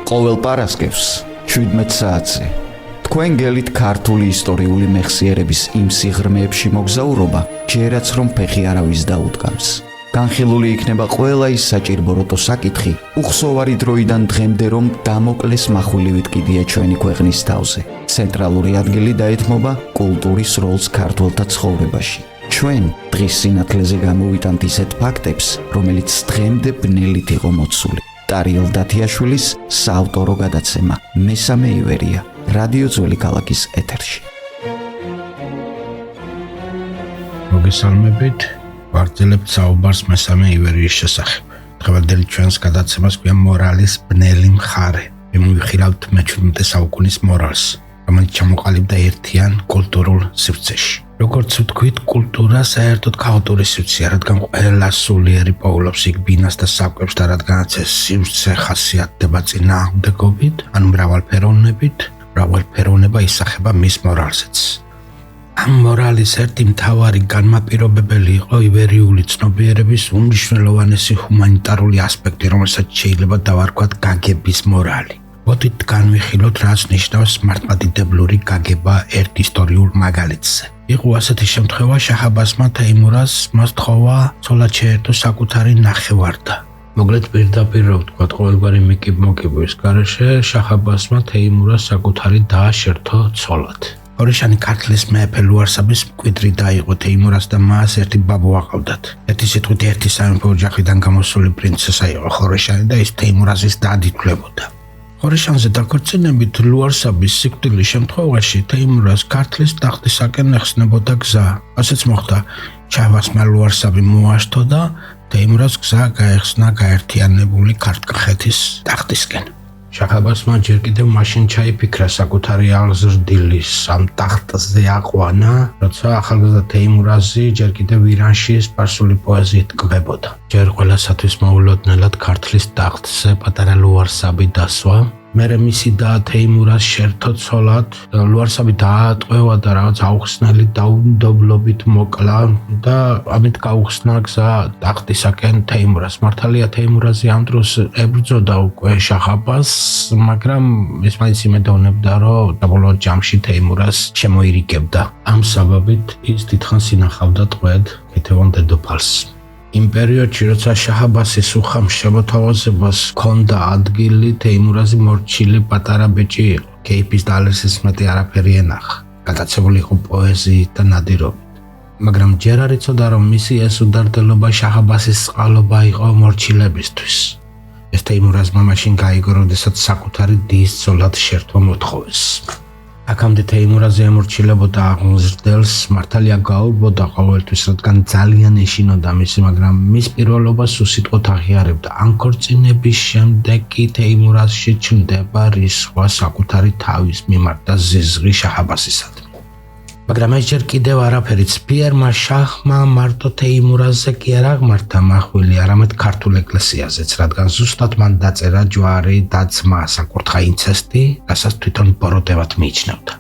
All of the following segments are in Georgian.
ყოველ პარასკევს 17 საათზე თქვენ გელით ქართული ისტორიული მეხსიერების იმ სიღრმეებში მოგზაურობა, ჯერაც რომ ფეხი არავის დაუდგამს. განხილული იქნება ყველა ის საჭირბოროტო საკითხი, უხსოვარი დროიდან დღემდე რომ დამოკლეს מחვილივით კიდია ჩვენი ქვეყნის თავზე. ცენტრალური ადგილი დაეთმობა კულტურის როლს ქართველთა ცხოვრებაში. ჩვენ დღის სინათლეზე გამოვიტანთ ისეთ ფაქტებს, რომელიც დღემდე ბნელით იყო მოცული. ტარიელ დათიაშვილის საავტორო გადაცემა მესამე ივერია რადიო ძველი ქალაქის ეთერში. მოგესალმებით, ვაგრძელებთ საუბარს მესამე ივერიის შესახებ. დღევანდელი ჩვენს გადაცემას გვია მორალის ბნელი მხარე. მივიხილავთ მე-17 საუკუნის მორალს, რომელიც ჩამოყალიბდა ერთიან კულტურულ სივრცეში. როგორც ვთქვით, კულტურა საერთოდ ქაოტური სივრცეა, რადგან ყველა სულიერი პოულობს იქ ბინას და საკვებს და რადგანაც ეს სივრცე ხასიათდება წინააღმდეგობით, ან მრავალფეროვნებით, მრავალფეროვნება ისახება მის მორალზეც. ამ მორალის ერთი მთავარი განმაპირობებელი იყო ივერიული ცნობიერების უმნიშვნელოვანესი ჰუმანიტარული ასპექტი, რომელსაც შეიძლება დავარქვათ გაგების მორალი. მოდით განვიხილოთ, რაც ნიშნავს მართლმადიდებლური გაგება ერთ ისტორიულ მაგალითზე. იყო ასეთი შემთხვევა, შაჰ-აბასმა თეიმურაზ მას თხოვა ცოლად შეერთო საკუთარი ნახევარდა. მოგლეთ პირდაპირ რო ვთქვათ, ყოველგვარი მოკიბვის გარეშე შაჰ-აბასმა თეიმურაზ საკუთარი და შეერთო ცოლად. ხორეშანი ქართლის მეფე ლუარსაბის მკვიდრი და იყო თეიმურაზ და მას ერთი ბაბუ აყავდათ. ერთი სიტყვით ერთი სამეფო ოჯახიდან გამოსული პრინცესა იყო ხორეშანი და ის თეიმურაზის დად ითვლებოდა. ხორეშანზე დაქორწინებით ლუარსაბის სიკვდილის შემთხვევაში თეიმურაზ ქართლის ტახტისაკენ ეხსნებოდა გზა. ასეც მოხდა, შაჰ-აბასმა ლუარსაბი მოაშთო და თეიმურაზ გზა გაეხსნა გაერთიანებული ქართლ-კახეთის ტახტისკენ. შაჰ-აბასმა ჯერ კიდევ მაშინ ჩაიფიქრა საკუთარი აღზრდილის ამ ტახტზე აყვანა, როცა ახალგაზრდა თეიმურაზი ჯერ კიდევ ირანში სპარსული პოეზიით კვებოდა. ჯერ ყველასათვის მოულოდნელად ქართლის ტახტზე პატარა ლუარსაბი დასვა. მერე მისი და თეიმურაზ შეერთო ცოლად, ლუარსაბი დაატყვევა და რაღაც აუხსნელი დაუნდობლობით მოკლა და ამით გაუხსნა გზა ტახტისაკენ თეიმურაზს. მართალია თეიმურაზი ამ დროს ებრძოდა უკვე შაჰ-აბასს, მაგრამ ის მაინც იმედოვნებდა, რომ საბოლოო ჯამში თეიმურაზს შემოირიგებდა. ამ საბაბით ის დიდხანს ინახავდა ტყვედ ქეთევან დედოფალს. იმ პერიოდში, როცა შაჰ-აბასის უხამ შემოთავაზებას ჰქონდა ადგილი, თეიმურაზი მორჩილი პატარა ბიჭი იყო. კეიფის და ალერსის მეტი არაფერი ენახა. გატაცებული იყო პოეზიით და ნადირობით. მაგრამ ჯერ არ იცოდა, რომ მისი ეს უდარდელობა შაჰ-აბასის წყალობა იყო მორჩილებისთვის. ეს თეიმურაზმა მაშინ გაიგო, როდესაც საკუთარი დის ცოლად შეერთვა მოთხოვეს. აქამდე თეიმურაზი ემორჩილებოდა აღმზრდელს, მართალია გაურბოდა ყოველთვის, რადგან ძალიან ეშინოდა მისი, მაგრამ მის პირველობას უსიტყვოდ აღიარებდა. ამ ქორწინების შემდეგ კი თეიმურაზში ჩნდება რისხვა საკუთარი თავის მიმართ და ზიზღი შაჰ-აბასისადმი. მაგრამ ეს ჯერ კიდევ არაფერიც. ფიერმა შაჰმა მარტო თეიმურაზზე კი არ აღმართა მახვილი, არამედ ქართულ ეკლესიაზეც, რადგან ზუსტად მან დაწერა ჯვარი და ძმა საკურთხა ინცესტი, რასაც თვითონ ბოროტებად მიიჩნევდა.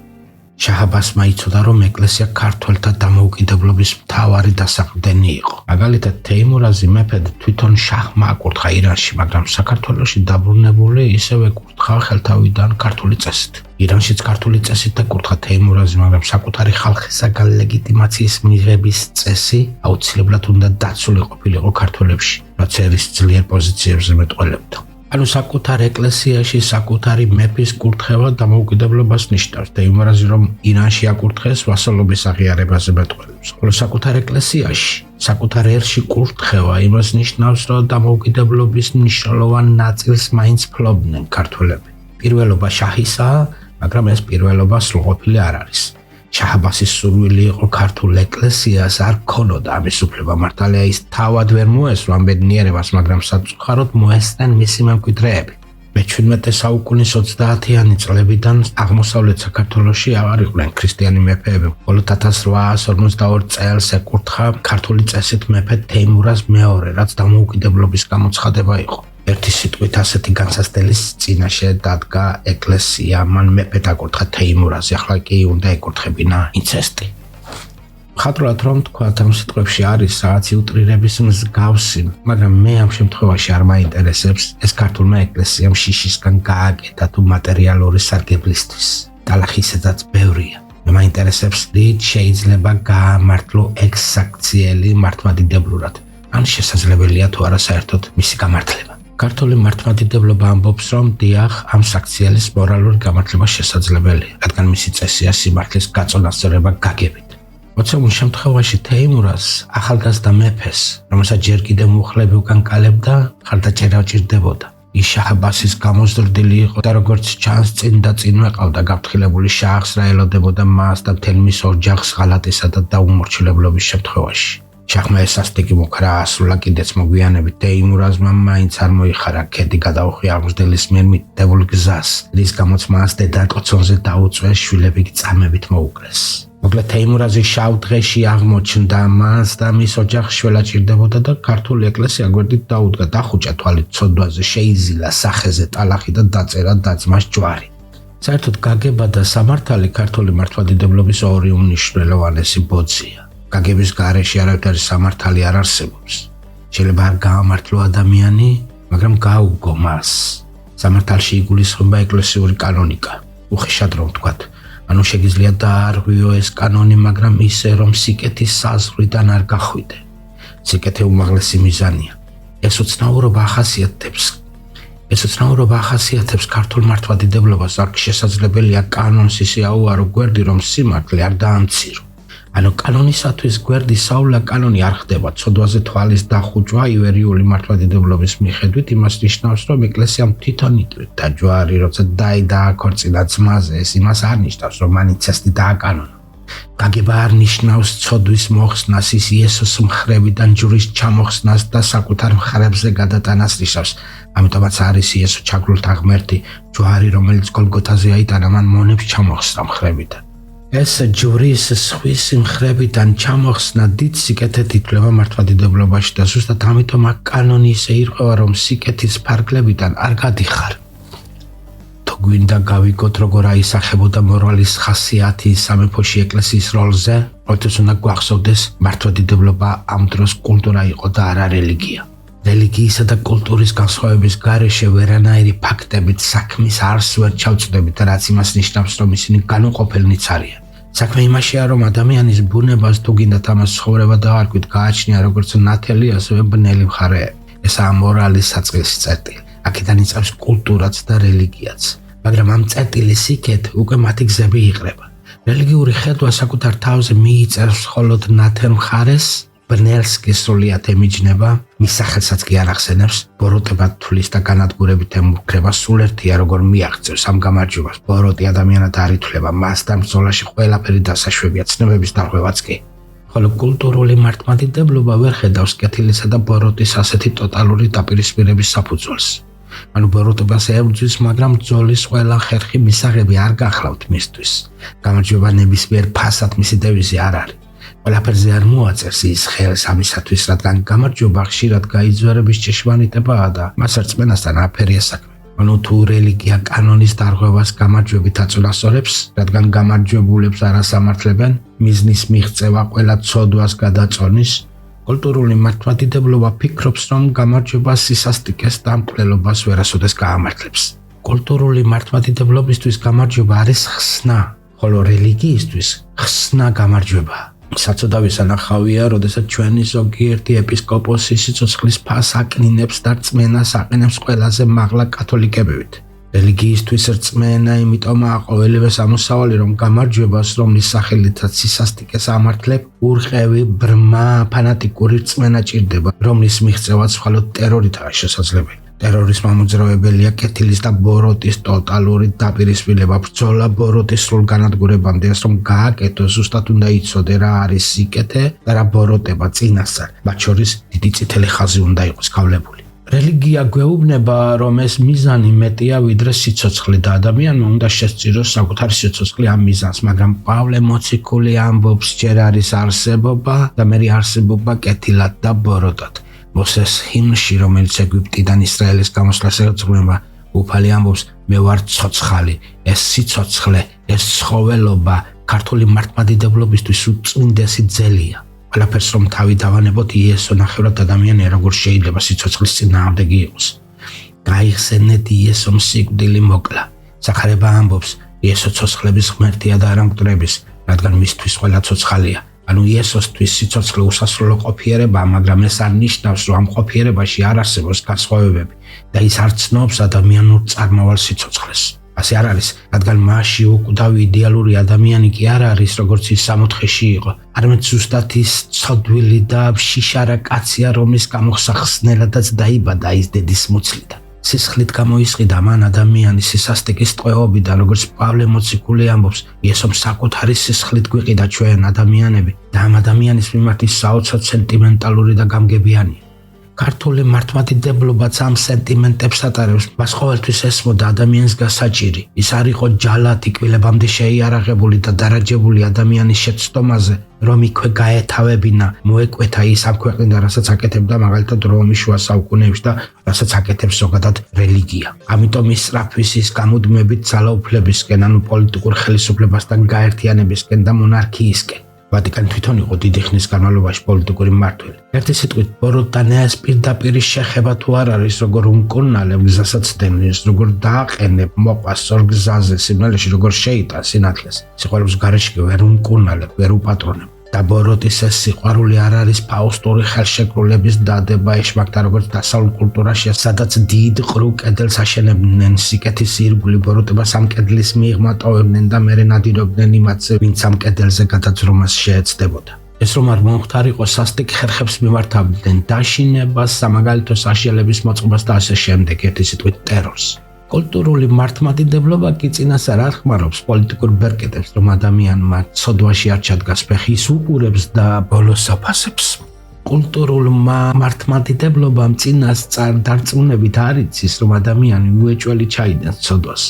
შაჰ-აბასმა იცოდა, რომ ეკლესია ქართველთა დამოუკიდებლობის მთავარი დასაყრდენი იყო. მაგალითად, თეიმურაზი მეფედ თვითონ შაჰმა აკურთხა ირანში, მაგრამ საქართველოში დაბრუნებული ისევ ეკურთხა ხელთავიდან ქართული წესით. ირანშიც ქართული წესით ეკურთხა თეიმურაზი, მაგრამ საკუთარი ხალხისაგან ლეგიტიმაციის მიღების წესი აუცილებლად უნდა დაცული ყოფილიყო ქართველებში, რაც ერის ძლიერ პოზიციებზე მეტყველებდა. ანუ საკუთარ ეკლესიაში საკუთარი მეფის კურთხევა დამოუკიდებლობას ნიშნავს. თეიმურაზი რომ ირანში აკურთხეს, ვასალობის აღიარებაზე მეტყველებს. ხოლო საკუთარ ეკლესიაში, საკუთარ ერში კურთხევა იმას ნიშნავს, რომ დამოუკიდებლობის მნიშვნელოვან ნაწილს მაინც ფლობდნენ ქართველები. პირველობა შაჰისაა, მაგრამ ეს პირველობა სრულყოფილი არ არის. შაჰ-აბასის სურვილი იყო ქართულ ეკლესიას არ ქონოდა ამის უფლება. მართალია ის თავად ვერ მოესვა ამ ბედნიერებას, მაგრამ საწუხაროდ მოესწნენ მისი მემკვიდრეები. მე-17 საუკუნის 30-იანი წლებიდან აღმოსავლეთ საქართველოში აღარ იყვნენ ქრისტიანი მეფეები. მხოლოდ 1852 წელს ეკურთხა ქართული წესით მეფე თეიმურაზ მეორე, რაც დამოუკიდებლობის გამოცხადება იყო. ერთი სიტყვით ასეთი განსასწრების წინაშე დადგა ეკლესია, მან მეფედ აკურთხა თეიმურაზი, ახლა კი უნდა ეკურთხებინა ინცესტი. ხატრულად რომ თქვა ამ სიტყვებში არის რაღაც უტრირების მსგავსი, მაგრამ მე ამ შემთხვევაში არ მაინტერესებს ეს ქართულმა ეკლესიამ შიშისგან გააკეთა თუ მატერიალური სარგებლისთვის. ტალახისედაც ბევრია. მე მაინტერესებს რით შეიძლება გაამართლო ექსაქციელი მართლმადიდებლურად. ან შესაძლებელია თუ არა საერთოდ მისი გამართლება. ქართული მართლმადიდებლობა ამბობს, რომ დიახ, ამ საქციელის მორალური გამართლება შესაძლებელია, რადგან მისი წესია სიმართლის გაწონასწორება გაგებით. მოცემულ შემთხვევაში თეიმურაზ ახალგაზრდა მეფეს, რომელსაც ჯერ კიდევ მუხლები უკან კალებდა, ხარდაჭერა ჭირდებოდა. ის შაჰ-აბასის გამოზრდილი იყო და როგორც ჩანს, წინ და წინვე ყავდა გაფრთხილებული შაჰს რა ელოდებოდა მას და მთელ მის ოჯახს ღალატისა და დაუმორჩილებლობის შემთხვევაში. შაჰმა ესასტიკი მოქრა ასრულა კიდეც მოგვიანებით თეიმურაზმა მაინც არ მოიხარა ქედი გადაუხვია აღმზრდელის მიერ მიტეულ გზას, რის გამოც მას დედაკოცონზე დაუწვეს შვილები წამებით მოუკლეს. მოკლედ თეიმურაზი შავ დღეში აღმოჩნდა მას და მის ოჯახს შველა ჭირდებოდა და ქართული ეკლესია გვერდით დაუდგა დახუჭა თვალით ცოდვაზე, შეიზილა სახეზე ტალახი და დაწერა და-ძმას ჯვარი. საერთოდ გაგება და სამართალი ქართული მართლმადიდებლობის ორი უმნიშვნელოვანესი ბოძია. გაგების გარეშე არავითარი სამართალი არ არსებობს. შეიძლება არ გაამართლო ადამიანი, მაგრამ გაუგო მას. სამართალში იგულისხმება ეკლესიური კანონიკა. უხეშად რომ ვთქვათ, ანუ შეგიძლია დაარღვიო ეს კანონი, მაგრამ ისე რომ სიკეთის საზღვრიდან არ გახვიდე. სიკეთე უმაღლესი მიზანია. ეს უცნაურობა ახასიათებს ქართულ მართლმადიდებლობას, აქ შესაძლებელია კანონს ისე აუარო გვერდი, რომ სიმართლე არ დაამცირო. ანუ კანონისათვის გვერდი საულა კანონი არ ხდება, ცოდვაზე თვალის დახუჭვა ივერიული მართლმადიდებლობის მიხედვით იმას ნიშნავს, რომ ეკლესიამ თვითონ იტვირთ და ჯვარი, როცა დააქორწინა ძმაზე, ეს იმას არ ნიშნავს, რომ მან იცესტი დააკანონა. გაგება არ ნიშნავს ცოდვის მოხსნას, ის იესოს მხრებიდან ჯვრის ჩამოხსნას და საკუთარ მხრებზე გადატანას ნიშნავს. ამიტომაც არის იესო ჩაგრულთა ღმერთი, ჯვარი, რომელიც გოლგოთაზე აიტანა, მან მონებს ჩამოხსნა მხრებიდან. ეს ჯვრის სხვის მხრებიდან ჩამოხსნა დიდ სიკეთეთ ითვლება მართლმადიდებლობაში და ზუსტად ამიტომ აქ კანონი ისე ირღვევა, რომ სიკეთის ფარგლებიდან არ გადიხარ. თუ გვინდა გავიგოთ, როგორ აისახებოდა მორალის ხასიათი სამეფოში ეკლესიის როლზე, ყოველთვის უნდა გვახსოვდეს, მართლმადიდებლობა ამ დროს კულტურა იყო და არა რელიგია. რელიგიისა და კულტურის განსხვავების გარეშე ვერანაირი ფაქტებით საქმის არს ვერ ჩავწვდებით, რაც იმას ნიშნავს, რომ ისინი განუყოფელნიც არიან. საქმე იმაშია, რომ ადამიანის ბუნებას თუ გინდათ ამას ცხოვრება დავარქვით, გააჩნია როგორც ნათელი, ასევე ბნელი მხარეები. ესაა მორალის საწყისი წერტილი. აქედან იწყებს კულტურაც და რელიგიაც. მაგრამ ამ წერტილის იქეთ უკვე მათი გზები იყრება. რელიგიური ხედვა საკუთარ თავზე მიიწერს მხოლოდ ნათელ მხარეს, ბნელს კი სრულიად ემიჯნება, მის სახელსაც კი არ ახსენებს, ბოროტებად თვლის და განადგურებით ემუქრება, სულ ერთია როგორ მიაღწევს ამ გამარჯვებას. ბოროტი ადამიანად არ ითვლება, მას და ბრძოლაში ყველაფერი დასაშვებია, ცნებების დარღვევაც კი. ხოლო კულტურული მართლმადიდებლობა ვერ ხედავს კეთილისა და ბოროტის ასეთი ტოტალური დაპირისპირების საფუძველს. ანუ ბოროტებას ებრძვის, მაგრამ ბრძოლის ყველა ხერხი მისაღები არ გახლავთ მისთვის. გამარჯვება ნებისმიერ ფასად მისი დევიზი არ არის. ყველაფერზე არ მოაწერს ის ხელს ამისათვის, რადგან გამარჯვება ხშირად გაიძვერების ჭეშმარიტებაა და მას რწმენასთან აფერია საქმე. ანუ თუ რელიგია კანონის დარღვევას გამარჯვებით აწონასწორებს, რადგან გამარჯვებულებს არ ასამართლებენ, მიზნის მიღწევა ყველა ცოდვას გადაწონის, კულტურული მართლმადიდებლობა ფიქრობს, რომ გამარჯვება სისასტიკეს და მკვლელობას ვერასოდეს გაამართლებს. კულტურული მართლმადიდებლობისთვის გამარჯვება არის ხსნა, ხოლო რელიგიისთვის ხსნა გამარჯვებაა. საწოდავის ანახავია, როდესაც ჩვენი ზოგიერთი ეპისკოპოსი სიცოცხლის ფას აკნინებს და რწმენას აყენებს ყველაზე მაღლა კათოლიკებივით. რელიგიისთვის რწმენა იმიტომაა ყოველივეს ამოსავალი, რომ გამარჯვებას, რომლის სახელითაც სისასტიკეს ამართლებ, ურყევი, ბრმა, ფანატიკური რწმენა ჭირდება, რომლის მიღწევაც მხოლოდ ტერორითაა შესაძლებელი. ტერორის მამოძრავებელია კეთილის და ბოროტის ტოტალური დაპირისპირება, ბრძოლა ბოროტის სრულ განადგურებამდე, ეს რომ გააკეთოს, ზუსტად უნდა იცოდე რა არის სიკეთე და რა ბოროტება წინასწარ, მათ შორის დიდი წითელი ხაზი უნდა იყოს გავლებული. რელიგია გვეუბნება, რომ ეს მიზანი მეტია ვიდრე სიცოცხლე და ადამიანმა უნდა შესწიროს საკუთარი სიცოცხლე ამ მიზანს, მაგრამ პავლე მოციქული ამბობს, ჯერ არის არსებობა და მერე არსებობა კეთილად და ბოროტად. მოსეს ჰიმნში, რომელიც ეგვიპტიდან ისრაელის გამოსვლას ეძღვნება, უფალი ამბობს, მე ვარ ცოცხალი, ეს სიცოცხლე, ეს ცხოველობა ქართული მართლმადიდებლობისთვის უწმინდესი ძელია. ყველაფერს რომ თავი დავანებოთ იესო ნახევრად ადამიანი როგორ შეიძლება სიცოცხლის წინააღმდეგი იყოს. გაიხსენეთ იესომ სიკვდილი მოკლა. სახარება ამბობს, იესო ცოცხლების ღმერთია და არა მკვდრების, რადგან მისთვის ყველა ცოცხალია. ანუ იესოსთვის სიცოცხლე უსასრულო ყოფიერებაა, მაგრამ ეს არ ნიშნავს, რომ ამ ყოფიერებაში არ არსებობს განსხვავებები და ის არ ცნობს ადამიანურ წარმავალ სიცოცხლეს. ასე არ არის, რადგან მასში უკვდავი იდეალური ადამიანი კი არ არის, როგორც ის სამოთხეში იყო, არამედ ზუსტად ის ცოდვილი და შიშარა კაცია, რომლის გამოხსნელადაც დაიბადა ის დედის მუცლიდან. სისხლით გამოისყიდა მან ადამიანის სისასტიკის ტყვეობიდან, როგორც პავლე მოციქული ამბობს, იესომ საკუთარი სისხლით გვიყიდა ჩვენ ადამიანები და ამ ადამიანის მიმართ ის საოცრად სენტიმენტალური და გამგებიანია. ქართული მართლმადიდებლობაც ამ სენტიმენტებს ატარებს, მას ყოველთვის ესმოდა ადამიანს გასაჭირი. ის არ იყო ჯალათი კვილებამდე შეიარაღებული და დარაჯებული ადამიანის შეცდომაზე, რომ იქვე გაეთავებინა, მოეკვეთა ის ამ ქვეყნიდან, რასაც აკეთებდა მაგალითად რომის შუა საუკუნეებში და რასაც აკეთებს ზოგადად რელიგია. ამიტომ ის სწრაფვის ის გამუდმებით ძალაუფლებისკენ, ანუ პოლიტიკურ ხელისუფლებასთან გაერთიანებისკენ და მონარქიისკენ. ვატიკანი თვითონ იყო დიდი ხნის განმავლობაში პოლიტიკური მმართველი. ერთი სიტყვით, ბოროტანეას პირდაპირ შეხება თუ არ არის, როგორ უმკურნალებ გზასაც დენის, როგორ დააყენებ მოყვას ორ გზაზე, სიმნელეში როგორ შეიტან სინათლეს. სიყვარულის გარეშე ვერ უმკურნალებ, ვერ უპატრონებ. და ბოროტის ეს სიყვარული არ არის ფაუსტური ხელშეკრულების დადება ეშმაკთა როგორც დასავლურ კულტურაში, სადაც დიდ ყრუ კედელს აშენებდნენ, სიკეთის ირგვლივ ბოროტებას ამ კედლის მიღმა ტოვებდნენ და მერე ნადირობდნენ იმათზე, ვინც ამ კედელზე გადაძრომას შეეცდებოდა. ეს რომ არ მომხდარიყო სასტიკ ხერხებს მიმართავდნენ, დაშინებას, სამაგალითო საშიალების მოწყობას და ასე შემდეგ, ერთი სიტყვით ტერორს. კულტურული მართლმადიდებლობა კი წინას არ ახმარობს პოლიტიკურ ბერკეტებს, რომ ადამიანმა ცოდვაში არ ჩადგას ფეხი, ის უყურებს და ბოლოს აფასებს. კულტურულმა მართლმადიდებლობამ წინას დარწმუნებით არ იცის, რომ ადამიანი უეჭველი ჩაიდენს ცოდვას.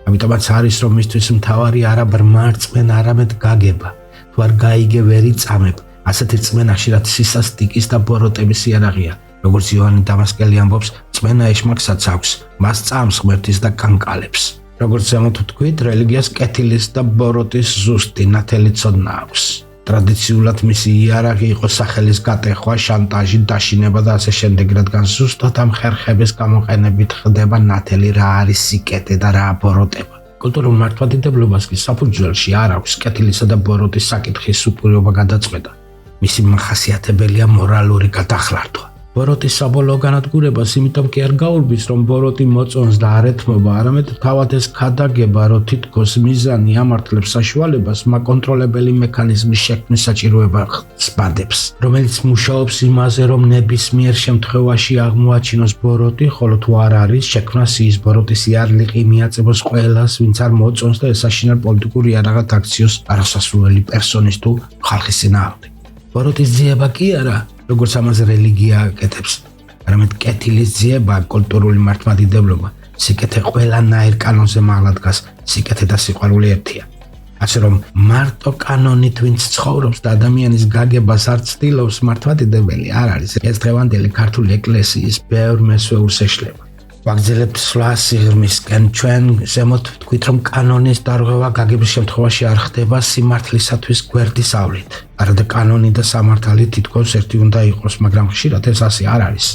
ამიტომაც არის, რომ მისთვის მთავარი არა ბრმარწმენა, არამედ გაგება. თუ არ გაიგე ვერ იწამებ, ასეთი რწმენაში რაც სისასტიკის და ბოროტების იარაღია. როგორც იოანე დამასკელი ამბობს, წმენა ეშმაკსაც აქვს, მას წამს ღმერთის და კანკალებს. როგორც ზემოთ ვთქვით, რელიგიას კეთილის და ბოროტის ზუსტი ნათელი ცოდნა აქვს. ტრადიციულად მისი იარაღი იყო სახელის გატეხვა, შანტაჟი, დაშინება და ასე შემდეგ, რადგან ზუსტად ამ ხერხების გამოყენებით ხდება ნათელი რა არის სიკეთე და რა ბოროტება. კულტურულ მართლმადიდებლობას კი საფუძველში არ აქვს კეთილისა და ბოროტის საკითხის უპირობო გადაწყვეტა. მისი მახასიათებელია მორალური გადახლართვა. ბოროტის საბოლოო განადგურებას იმიტომ კი არ გაურბის, რომ ბოროტი მოწონს და არ ეთმობა, არამედ თავად ეს ქადაგება, რომ თითქოს მიზანი ამართლებს საშუალებას, მაკონტროლებელი მექანიზმის შექმნის საჭიროებას სპადებს, რომელიც მუშაობს იმაზე, რომ ნებისმიერ შემთხვევაში აღმოაჩინოს ბოროტი, ხოლო თუ არ არის, შექმნას ის ბოროტის იარლიყი მიაწებოს ყველას, ვინც არ მოწონს და ესაშინარ პოლიტიკურ იარაღად აქციოს არასასურველი პერსონის თუ ხალხის წინააღმდეგ. ბოროტის ძიება კი არა, როგორც ამაზე რელიგია აკეთებს, არამედ კეთილის ძიება კულტურული მართლმადიდებლობა. სიკეთე ყველანაირ კანონზე მაღლა დგას, სიკეთე და სიყვარული ერთია. ასე რომ მარტო კანონით ვინც ცხოვრობს და ადამიანის გაგებას არ ცდილობს, მართლმადიდებელი არ არის. ეს დღევანდელი ქართული ეკლესიის ბევრ მესვეურს ეშლება. ვაგრძელებთ სვლა სიღრმისკენ, ჩვენ ზემოთ ვთქვით, რომ კანონის დარღვევა გაგების შემთხვევაში არ ხდება სიმართლისათვის გვერდის ავლით. არადა კანონი და სამართალი თითქოს ერთი უნდა იყოს, მაგრამ ხშირად ეს ასე არ არის.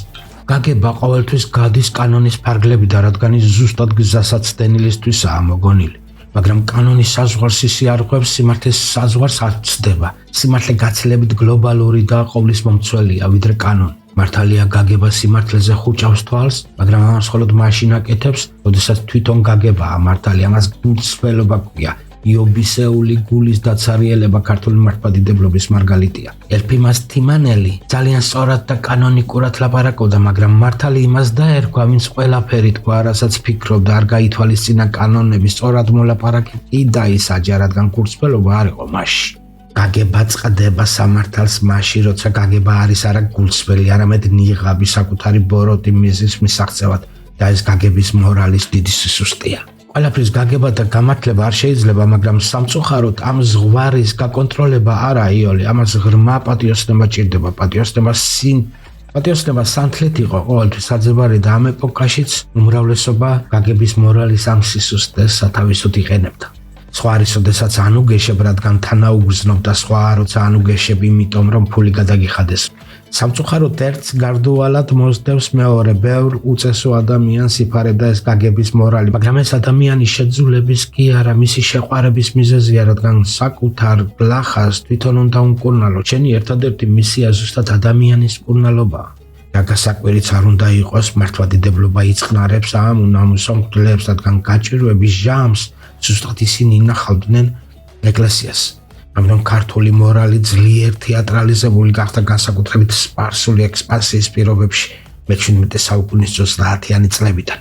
გაგება ყოველთვის გადის კანონის ფარგლებიდან, რადგან ის ზუსტად გზასაცდენილისთვისაა მოგონილი. მაგრამ კანონის საზღვარს ისიარღვევს, სიმართლის საზღვარს არ ცდება. სიმართლე გაცილებით გლობალური და ყოვლის მომცველია, ვიდრე კანონი. მართალია გაგება სიმართლეზე ხუჭავს თვალს, მაგრამ ამას მხოლოდ მაშინ აკეთებს, როდესაც თვითონ გაგებაა მართალი, ამას გულწრფელობა ქვია. იობისეული გულის დაცარიელება ქართული მართლმადიდებლობის მარგალიტია. ელფიმას თიმანელი ძალიან სწორად და კანონიკურად ლაპარაკობდა, მაგრამ მართალი იმას დაერქვა, ვინც ყველაფერი თქვა, რასაც ფიქრობდა, არ გაითვალისწინა კანონები, სწორად მოლაპარაკი კი დაისაჯა, რადგან გულწრფელობა არ იყო მასში. გაგება წყდება სამართალს მასში, როცა გაგება არის არა გულწრფელი, არამედ ნიღაბი საკუთარი ბოროტი მიზნის მისაღწევად და ეს გაგების მორალის დიდი სისუსტეა. ყველაფრის გაგება და გამართლება არ შეიძლება, მაგრამ სამწუხაროდ ამ ზღვარის გაკონტროლება არა იოლი, ამას ღრმა პატიოსნება ჭირდება. პატიოსნებას პატიოსნება სანთლით იყო ყოველთვის საძებარი და ამ ეპოქაშიც უმრავლესობა გაგების მორალის ამ სისუსტეს სათავისოდ იყენებდა. სხვა არის, როდესაც ანუგეშებ, რადგან თანაუგრძნობ და სხვა როცა ანუგეშებ, იმიტომ რომ ფული გადაგიხადეს. სამწუხაროდ ერთს გარდუალად მოსდევს მეორე, ბევრ უწესო ადამიანს იფარებდა ეს გაგების მორალი, მაგრამ ეს ადამიანის შეძულების კი არა, მისი შეყვარების მიზეზია, რადგან საკუთარ ბლახას თვითონ უნდა უმკურნალო. შენი ერთადერთი მისია ზუსტად ადამიანის მკურნალობაა. რაგასაკვირიც არ უნდა იყოს, მართლმადიდებლობა იწყნარებს ამ უნამუსო მღვდლებს, რადგან გაჭირვების ჟამს ზუსტად ისინი ინახავდნენ ეკლესიას. ამიტომ ქართული მორალი ძლიერ თეატრალიზებული გახდა განსაკუთრებით სპარსული ექსპანსიის პირობებში მე-17 საუკუნის 30-იანი წლებიდან.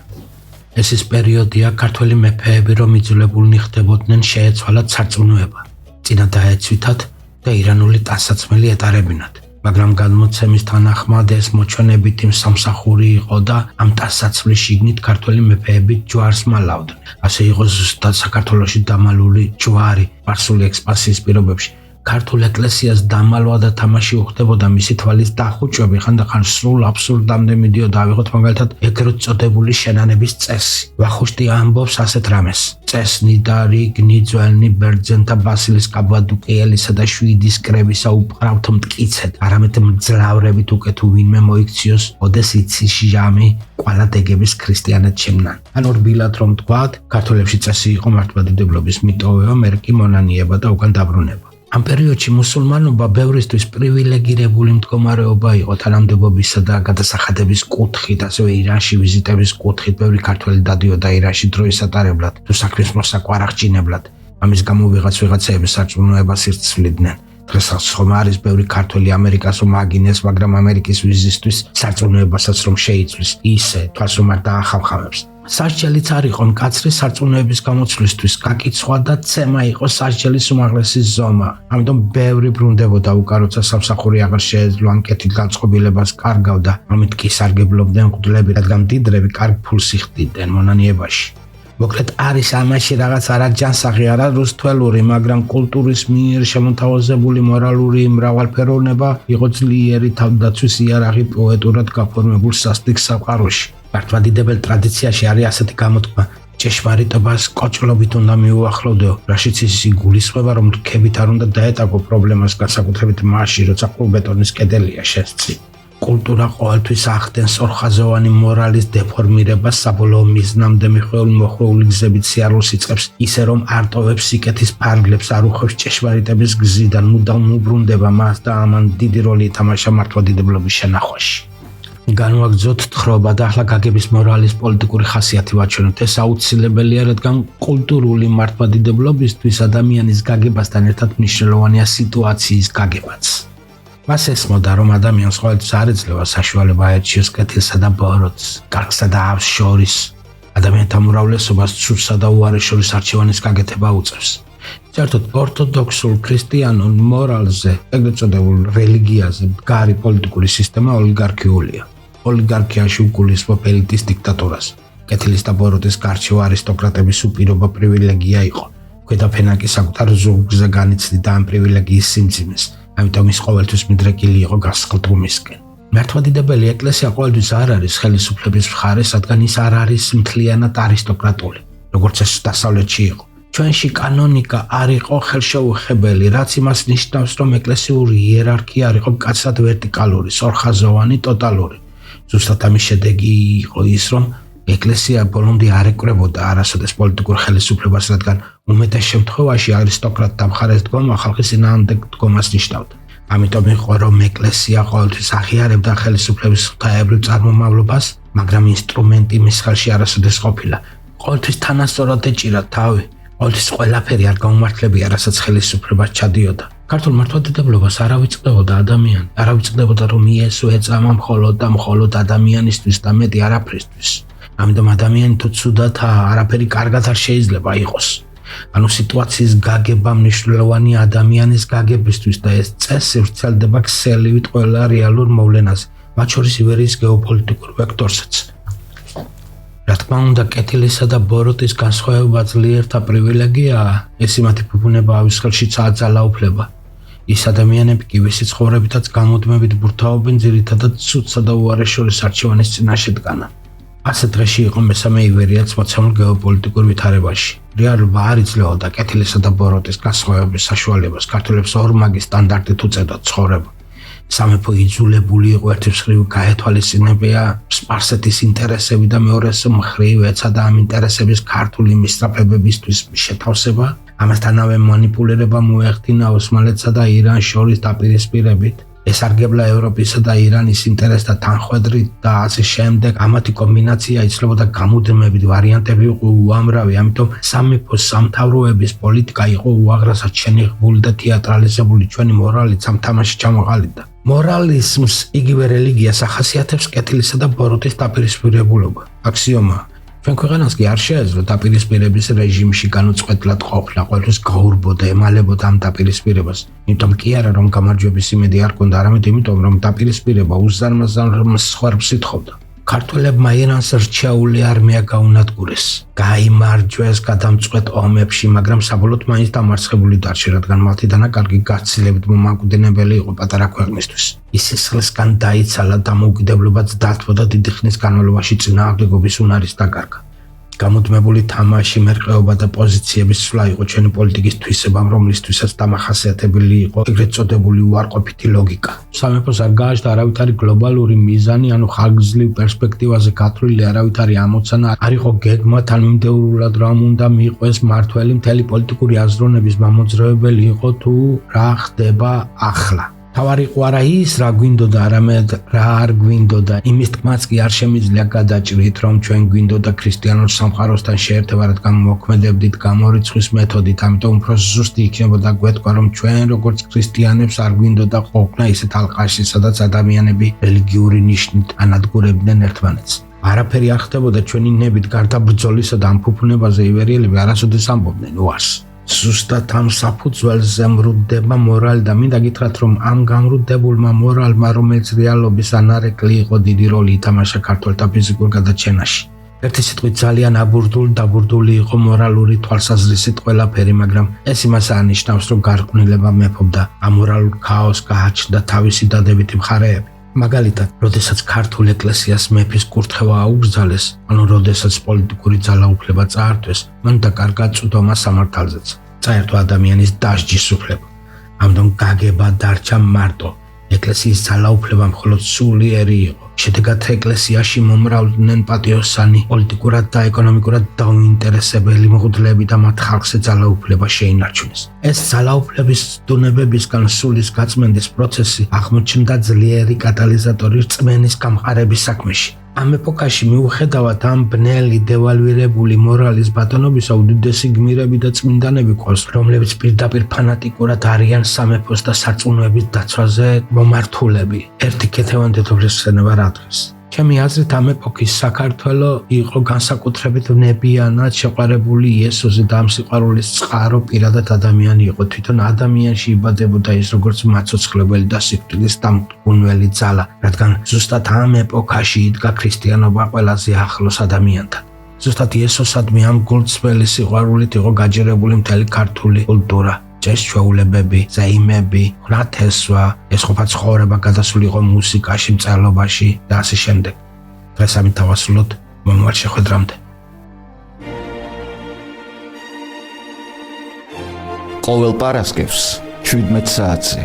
ეს ის პერიოდია, ქართველი მეფეები რომ იძულებულნი ხდებოდნენ შეეცვალათ სარწმუნოება, წინა დაეცვითათ და ირანული ტანსაცმელი ეტარებინათ. მაგრამ გადმოცემის თანახმად ეს მოჩვენებითი სამსახური იყო და ამ ტანსაცმლის შიგნით ქართველი მეფეები ჯვარს მალავდნენ. ასე იყო ზუსტად საქართველოში დამალული ჯვარი სპარსული ექსპანსიის პირობებში. ქართულ ეკლესიას დამალვა და თამაში უხდებოდა, მისი თვალის დახუჭვები ხანდახან სრულ აბსურდამდე მიდიოდა. ავიღოთ მაგალითად ეგრეთ წოდებული შენანების წესი. ვახუშტი ამბობს ასეთ რამეს: წესნი და რიგნი ძველნი ბერძენთა ბასილის კაბადუკიელისა და შვიდის კრებისა უპყრავთ მტკიცედ, არამედ მძლავრებით უკვე თუ ვინმე მოიქციოს, ოდეს იცის ჟამი ყველა დეგების ქრისტიანად შემნან. ან ორბილად რომ თქვათ, ქართველებში წესი იყო მართლმადიდებლობის მიტოვება, მერკი მონანიება და უკან დაბრუნება. ამ პერიოდში მუსულმანობა ბევრისთვის პრივილეგირებული მდგომარეობა იყო თანამდებობისა და გადასახადების კუთხით, ასევე ირანში ვიზიტების კუთხით. ბევრი ქართველი დადიოდა ირანში დროის ატარებლად თუ საქმის მოსაკვარაღჭინებლად. ამის გამო ვიღაცეები სარწმუნოებას ირცვლიდნენ. დღესაც ხომ არის ბევრი ქართველი ამერიკას უმაგინეს, მაგრამ ამერიკის ვიზისთვის სარწმუნოებასაც რომ შეიცვლის, ისე თვალს რომ არ დაახავხავებს. სასჯელიც არ იყო მკაცრი სარწმუნოების გამოცვლისთვის, გაკიცხვა და ცემა იყო სასჯელის უმაღლესი ზომა. ამიტომ ბევრი ბრუნდებოდა უკან, როცა სამსახური აღარ შეეძლო ან კეთილ განწყობილებას კარგავდა. ამით კი სარგებლობდნენ მღვდლები, რადგან მდიდრები კარგ ფულს იხდიდნენ მონანიებაში. მოკლედ არის ამაში რაღაც არაჯანსაღი, არა რუსთველური, მაგრამ კულტურის მიერ შემოთავაზებული მორალური მრავალფეროვნება იყო ძლიერი თავდაცვის იარაღი პოეტურად გაფორმებულ სასტიკ სამყაროში. მართლმადიდებელ ტრადიციაში არის ასეთი გამოთქმა: ჭეშმარიტობას კოჭლობით უნდა მიუახლოვდეო, რაშიც ის იგულისხმება, რომ რქებით არ უნდა დაეტაკო პრობლემას, განსაკუთრებით მაშინ, როცა ყრუბეტონის კედელია შესწი. კულტურა ყოველთვის ახდენს ორხაზოვანი მორალის დეფორმირებას, საბოლოო მიზნამდე მიხვეული გზებით სიარულს იწყებს, ისე რომ არ ტოვებს სიკეთის ფარგლებს, არ უხევს ჭეშმარიტების გზიდან, მუდამ უბრუნდება მას და ამან დიდი როლი ითამაშა მართლმადიდებლობის შენახვაში. განვაგრძოთ თხრობა და ახლა გაგების მორალის პოლიტიკური ხასიათი ვაჩვენოთ. ეს აუცილებელია, რადგან კულტურული მართლმადიდებლობისთვის ადამიანის გაგებასთან ერთად მნიშვნელოვანია სიტუაციის გაგებაც. მას ესმოდა, რომ ადამიანს ყოველთვის არ ეძლევა საშუალება აერჩიოს კეთილსა და ბოროტს, კარგსა და ავს შორის. ადამიანთა უმრავლესობას ცუდსა და უარეს შორის არჩევანის გაკეთება უწევს. საერთოდ ორთოდოქსულ ქრისტიანულ მორალზე, ეგრეთ წოდებულ რელიგიაზე, მდგარი პოლიტიკური სისტემა ოლიგარქიულია. ოლიგარქიაში უგულისხმობ ელიტის დიქტატურას. კეთილის და ბოროტის გარჩევა არისტოკრატების უპირობო პრივილეგია იყო. ქვედა კი საკუთარ ზურგზე განიცდიდა ამ პრივილეგიის სიმძიმეს. ამიტომ ის ყოველთვის მიდრეკილი იყო გასხლტუმისკენ. მართლმადიდებელი ეკლესია ყოველთვის არ არის ხელისუფლების მხარეს, რადგან ის არ არის მთლიანად არისტოკრატული, როგორც ეს დასავლეთში იყო. ჩვენში კანონიკა არ იყო ხელშეუხებელი, რაც იმას ნიშნავს, რომ ეკლესიური იერარქია არ იყო მკაცრად ვერტიკალური, ორხაზოვანი, ტოტალური. ზუსტად ამის შედეგი იყო ის, რომ ეკლესია ბოლომდე არ ეკვრებოდა არასოდეს პოლიტიკურ ხელისუფლებას, რადგან უმეტეს შემთხვევაში არისტოკრატთა მხარეს დგომა ხალხის წინააღმდეგ დგომას ნიშნავდა. ამიტომ იყო, რომ ეკლესია ყოველთვის აღიარებდა ხელისუფლების ღვთაებრივ წარმომავლობას, მაგრამ ინსტრუმენტი მის ხელში არასოდეს ყოფილა. ყოველთვის თანასწორად ეჭირა თავი, ყოველთვის ყველაფერი არ გაუმართლებია, რასაც ხელისუფლებას ჩადიოდა. ქართულ მართლმადიდებლობას არ ავიწყდებოდა ადამიანი, არ ავიწყდებოდა, რომ იესო ეწამა მხოლოდ და მხოლოდ ადამიანისთვის და მეტი არაფრისთვის. ამიტომ ადამიანი თუ ცუდათაა, არაფერი კარგად არ შეიძლება იყოს. ანუ სიტუაციის გაგება მნიშვნელოვანი ადამიანის გაგებისთვის და ეს წესი ვრცელდება ქსელივით ყველა რეალურ მოვლენაზე, მათ შორის ივერიის გეოპოლიტიკურ ვექტორსაც. რა თქმა უნდა, კეთილისა და ბოროტის განსხვავება ძლიერთა პრივილეგიაა, ეს იმათი ფუფუნება ავის ხელშიცაა ძალაუფლება. ის ადამიანები კი ვისი ცხოვრებითაც გამუდმებით ბურთაობენ ძირითადად ცუდსა და უარეშორის არჩევანის წინაშე დგანან. ასე დღეში იყო მესამე ივერიაც მოცემულ გეოპოლიტიკურ ვითარებაში. რეალობა არ იძლეოდა კეთილისა და ბოროტის განსხვავების საშუალებას ქართველებს ორმაგი სტანდარტით უწევდათ ცხოვრება. სამეფო იძულებული იყო ერთის მხრივ გაეთვალისწინებია სპარსეთის ინტერესები და მეორეს მხრივ ეცადა ამ ინტერესების ქართული მისწრაფებებისთვის შეთავსება. ამასთანავე манипулირება მოეხდინა ოსმალეთსა და ირანს შორის დაპირისპირებით. ესარგებლა ევროპისა და ირანის ინტერესთა თანხვედრით და ასე შემდეგ. ამათი კომბინაცია იცვლებოდა გამუდმებით, ვარიანტები იყო უამრავი, ამიტომ სამეფოს სამთავროების პოლიტიკა იყო უაღრესად შენიღბული და თეატრალიზებული. ჩვენი მორალიც ამ თამაში ჩამოყალიბდა. მორალიზმს იგივე რელიგიას ახასიათებს კეთილისა და ბოროტის დაპირისპირებულობა. აქსიომა. ჩვენ ქვეყანას კი არ შეეძლო დაპირისპირების რეჟიმში განუწყვეტლად ყოფნა, ყოველთვის გაურბოდა, ემალებოდა ამ დაპირისპირებას. იმიტომ კი არა რომ გამარჯვების იმედი არ ჰქონდა, არამედ იმიტომ რომ დაპირისპირება უზარმაზარ მსხვერპლს ითხოვდა. ქართველებმა ირანს რჩეული არმია გაუნადგურეს, გაიმარჯვეს გადამწყვეტ ომებში, მაგრამ საბოლოოდ მაინც დამარცხებული დარჩა, რადგან მათი დანაკარგი გაცილებით მომაკვდინებელი იყო პატარა ქვეყნისთვის. ის სისხლისგან დაიცალა, დამოუკიდებლობაც დათმო და დიდი ხნის განმავლობაში წინააღმდეგობის უნარის დაკარგა. გამუდმებული თამაში, მერყეობა და პოზიციების სვლა იყო ჩვენი პოლიტიკის თვისებამ, რომლისთვისაც დამახასიათებელი იყო ეგრეთ წოდებული უარყოფითი ლოგიკა. სამეფოს არ გააჩნდა არავითარი გლობალური მიზანი, ანუ ხანგრძლივ პერსპექტივაზე გათვლილი არავითარი ამოცანა არ იყო გეგმა, თანმიმდევრულად რა უნდა მიყვეს მართველი, მთელი პოლიტიკური აზროვნების მამოძრავებელი იყო თუ რა ხდება ახლა. თავარი იყო არა ის რა გვინდოდა, არამედ რა არ გვინდოდა. იმის თქმაც კი არ შემიძლია გადაჭრით, რომ ჩვენ გვინდოდა ქრისტიანულ სამყაროსთან შეერთება, რადგან მოქმედებდით გამორიცხვის მეთოდით, ამიტომ უფრო ზუსტი იქნებოდა გვეთქვა, რომ ჩვენ როგორც ქრისტიანებს არ გვინდოდა ყოფნა ისეთ ალყაში, სადაც ადამიანები რელიგიური ნიშნით ანადგურებდნენ ერთმანეთს. არაფერი არ ხდებოდა ჩვენი ნებით, გარდა ბრძოლისა და ამფუფუნებაზე ივერიელები არასოდეს ამბობდნენ უარს. ზუსტად ამ საფუძველზე მრუდდება მორალი და მინდა გითხრათ, რომ ამ გამრუდებულმა მორალმა, რომელიც რეალობის ანარეკლი იყო, დიდი როლი ითამაშა ქართველთა ფიზიკურ გადაჩენაში. ერთი სიტყვით ძალიან დაბურდული იყო მორალური თვალსაზრისით ყველაფერი, მაგრამ ეს იმას არნიშნავს, რომ გარყვნილება მეფობდა, ამორალურ ქაოსს გააჩნდა თავისი დადებითი მხარეები. მაგალითად, როდესაც ქართულ ეკლესიას მეფის კურთხევა აუგზალეს, ანუ როდესაც პოლიტიკური ძალაუფლება წაართვეს, მან დაკარგა წვდომა სამართალზეც. წაერთვა ადამიანის დასჯის უფლება. ამიტომ გაგება დარჩა მარტო. ეკლესიის ძალაუფლება მხოლოდ სულიერი იყო. შედეგად ეკლესიაში მომრავლდნენ პატიოსანი, პოლიტიკურად და ეკონომიკურად დაუინტერესებელი მღვდლები და მათ ხალხზე ძალაუფლება შეინარჩუნეს. ეს ძალაუფლების დუნებებისგან სულის გაწმენდის პროცესი აღმოჩნდა ძლიერი კატალიზატორი რწმენის გამყარების საქმეში. ამ ეპოქაში მიუხედავად ამ ბნელი დევალვირებული მორალის ბატონობისა, უდიდესი გმირები და წმინდანები ყავს, რომლებიც პირდაპირ ფანატიკურად არიან სამეფოს და სარწმუნოების დაცვაზე მომართულები. ერთი ქეთევანდეთობის ხსენება რა დღეს. ჩემი აზრით, ამ ეპოქის საქართველო იყო განსაკუთრებით ნებიანად შეყვარებული იესოზე და ამ სიყვარულის წყარო პირადად ადამიანი იყო. თვითონ ადამიანში იბადებოდა ის როგორც მაცოცხლებელი და სიკვდილის დამტკუნველი ძალა, რადგან ზუსტად ამ ეპოქაში იდგა ქრისტიანობა ყველაზე ახლოს ადამიანთან. ზუსტად იესოსადმი ამ გულწრფელი სიყვარულით იყო გაჯერებული მთელი ქართული კულტურა. ჭეშჩეულებები, ზეიმები, ღვთისმსახურება, ეს ყოფა ცხოვრება გადასული იყო მუსიკაში, მწერლობაში და ასე შემდეგ. დღეს ამით დავასრულოთ, მომავალ შეხვედრამდე. ყოველ პარასკევს 17 საათზე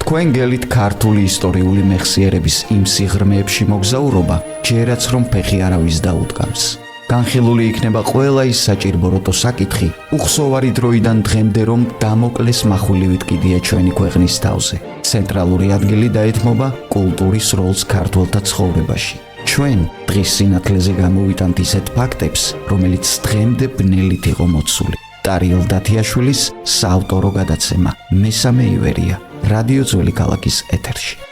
თქვენ გელით ქართული ისტორიული მეხსიერების იმ სიღრმეებში მოგზაურობა, ჯერაც რომ ფეხი არავის დაუდგამს. განხილული იქნება ყველა ის საჭირბოროტო საკითხი, უხსოვარი დროიდან დღემდე რომ დამოკლეს מחვილივით კიდია ჩვენი ქვეყნის თავზე. ცენტრალური ადგილი დაეთმობა კულტურის როლს ქართველთა ცხოვრებაში. ჩვენ დღის სინათლეზე გამოვიტანთ ისეთ ფაქტებს, რომელიც დღემდე ბნელით იყო მოცული. ტარიელ დათიაშვილის საავტორო გადაცემა მესამე ივერია, რადიო ძველი ქალაქის ეთერში.